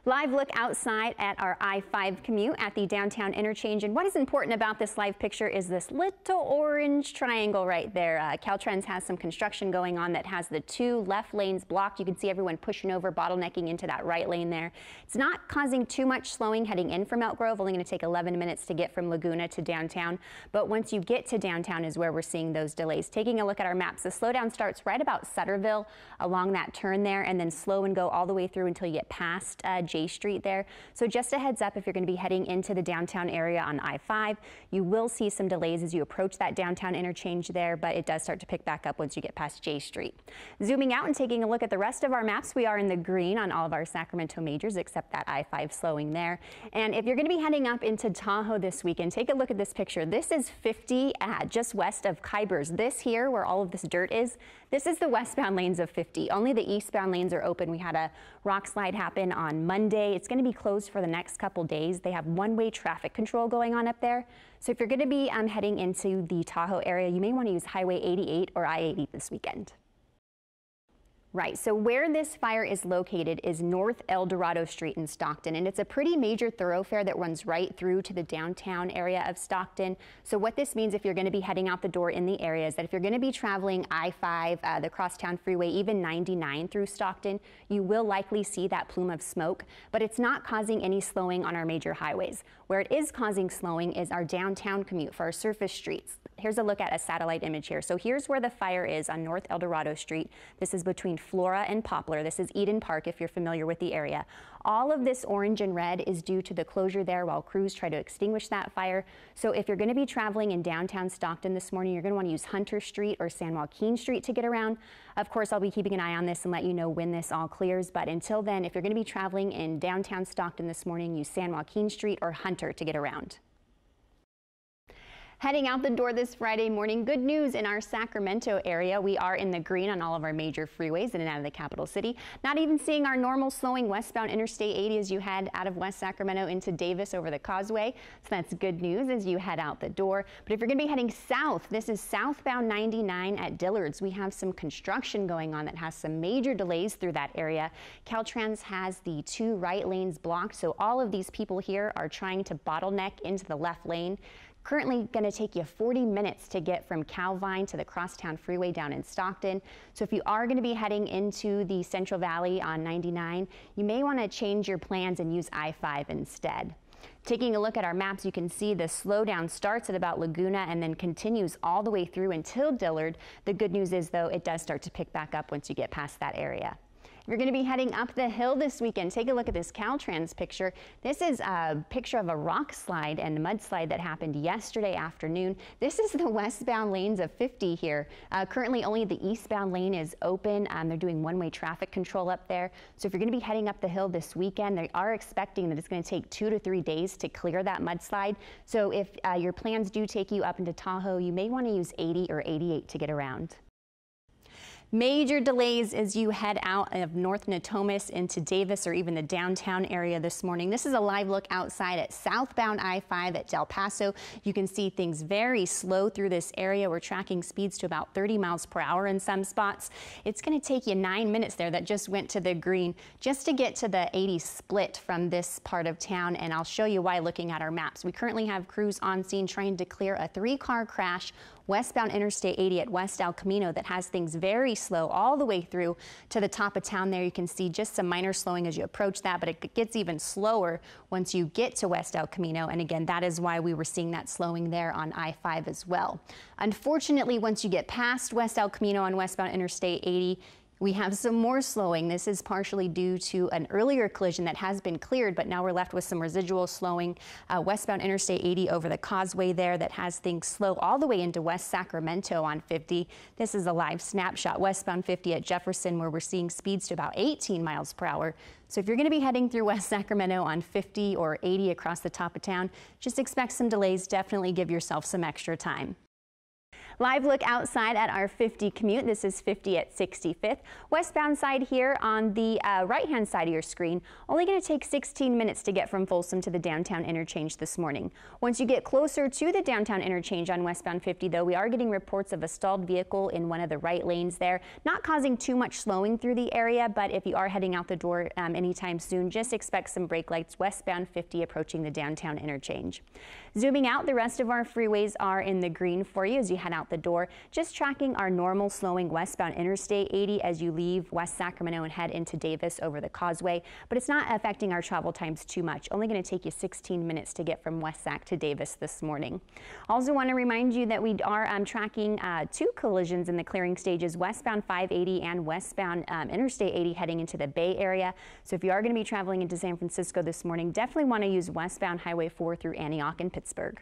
Live look outside at our I-5 commute at the downtown interchange. And what is important about this live picture is this little orange triangle right there. Caltrans has some construction going on that has the two left lanes blocked. You can see everyone pushing over, bottlenecking into that right lane there. It's not causing too much slowing heading in from Elk Grove. Only going to take 11 minutes to get from Laguna to downtown. But once you get to downtown is where we're seeing those delays. Taking a look at our maps, the slowdown starts right about Sutterville along that turn there, and then slow and go all the way through until you get past J Street there. So just a heads up, if you're going to be heading into the downtown area on I-5, you will see some delays as you approach that downtown interchange there, but it does start to pick back up once you get past J Street. Zooming out and taking a look at the rest of our maps, we are in the green on all of our Sacramento majors except that I-5 slowing there. And if you're going to be heading up into Tahoe this weekend, take a look at this picture. This is 50 just west of Kybers. This here, where all of this dirt is, this is the westbound lanes of 50. Only the eastbound lanes are open. We had a rock slide happen on Monday. It's going to be closed for the next couple days. They have one-way traffic control going on up there. So if you're going to be heading into the Tahoe area, you may want to use Highway 88 or I-80 this weekend. Right, so where this fire is located is North El Dorado Street in Stockton, and it's a pretty major thoroughfare that runs right through to the downtown area of Stockton. So what this means if you're going to be heading out the door in the area is that if you're going to be traveling I-5, the Crosstown Freeway, even 99 through Stockton, you will likely see that plume of smoke, but it's not causing any slowing on our major highways. Where it is causing slowing is our downtown commute for our surface streets. Here's a look at a satellite image here. So here's where the fire is on North El Dorado Street. This is between Flora and Poplar. This is Eden Park if you're familiar with the area. All of this orange and red is due to the closure there while crews try to extinguish that fire. So if you're going to be traveling in downtown Stockton this morning, you're going to want to use Hunter Street or San Joaquin Street to get around. Of course, I'll be keeping an eye on this and let you know when this all clears. But until then, if you're going to be traveling in downtown Stockton this morning, use San Joaquin Street or Hunter to get around. Heading out the door this Friday morning, good news in our Sacramento area. We are in the green on all of our major freeways in and out of the capital city. Not even seeing our normal slowing westbound Interstate 80 as you head out of West Sacramento into Davis over the causeway. So that's good news as you head out the door. But if you're going to be heading south, this is southbound 99 at Dillard's. We have some construction going on that has some major delays through that area. Caltrans has the two right lanes blocked, so all of these people here are trying to bottleneck into the left lane. Currently going to take you 40 minutes to get from Calvine to the Crosstown Freeway down in Stockton. So if you are going to be heading into the Central Valley on 99, you may want to change your plans and use I-5 instead. Taking a look at our maps, you can see the slowdown starts at about Laguna and then continues all the way through until Dillard. The good news is, though, it does start to pick back up once you get past that area. If you're going to be heading up the hill this weekend, take a look at this Caltrans picture. This is a picture of a rock slide and mudslide that happened yesterday afternoon. This is the westbound lanes of 50 here. Currently, only the eastbound lane is open. They're doing one-way traffic control up there. So if you're going to be heading up the hill this weekend, they are expecting that it's going to take 2 to 3 days to clear that mudslide. So if your plans do take you up into Tahoe, you may want to use 80 or 88 to get around. Major delays as you head out of North Natomas into Davis or even the downtown area this morning. This is a live look outside at southbound I-5 at Del Paso. You can see things very slow through this area. We're tracking speeds to about 30 miles per hour in some spots. It's going to take you 9 minutes there. That just went to the green just to get to the 80 split from this part of town, and I'll show you why looking at our maps. We currently have crews on scene trying to clear a 3-car crash westbound Interstate 80 at West El Camino that has things very slow all the way through to the top of town there. You can see just some minor slowing as you approach that, but it gets even slower once you get to West El Camino. And again, that is why we were seeing that slowing there on I-5 as well. Unfortunately, once you get past West El Camino on westbound Interstate 80, we have some more slowing. This is partially due to an earlier collision that has been cleared, but now we're left with some residual slowing westbound Interstate 80 over the causeway there that has things slow all the way into West Sacramento on 50. This is a live snapshot westbound 50 at Jefferson where we're seeing speeds to about 18 miles per hour. So if you're going to be heading through West Sacramento on 50 or 80 across the top of town, just expect some delays. Definitely give yourself some extra time. Live look outside at our 50 commute. This is 50 at 65th. Westbound side here on the right-hand side of your screen. Only going to take 16 minutes to get from Folsom to the downtown interchange this morning. Once you get closer to the downtown interchange on westbound 50, though, we are getting reports of a stalled vehicle in one of the right lanes there. Not causing too much slowing through the area, but if you are heading out the door anytime soon, just expect some brake lights westbound 50 approaching the downtown interchange. Zooming out, the rest of our freeways are in the green for you as you head out the door. Just tracking our normal slowing westbound Interstate 80 as you leave West Sacramento and head into Davis over the causeway, but it's not affecting our travel times too much. Only going to take you 16 minutes to get from West Sac to Davis this morning. Also want to remind you that we are tracking 2 collisions in the clearing stages, westbound 580 and westbound Interstate 80 heading into the Bay Area. So if you are going to be traveling into San Francisco this morning, definitely want to use westbound Highway 4 through Antioch and Pittsburgh.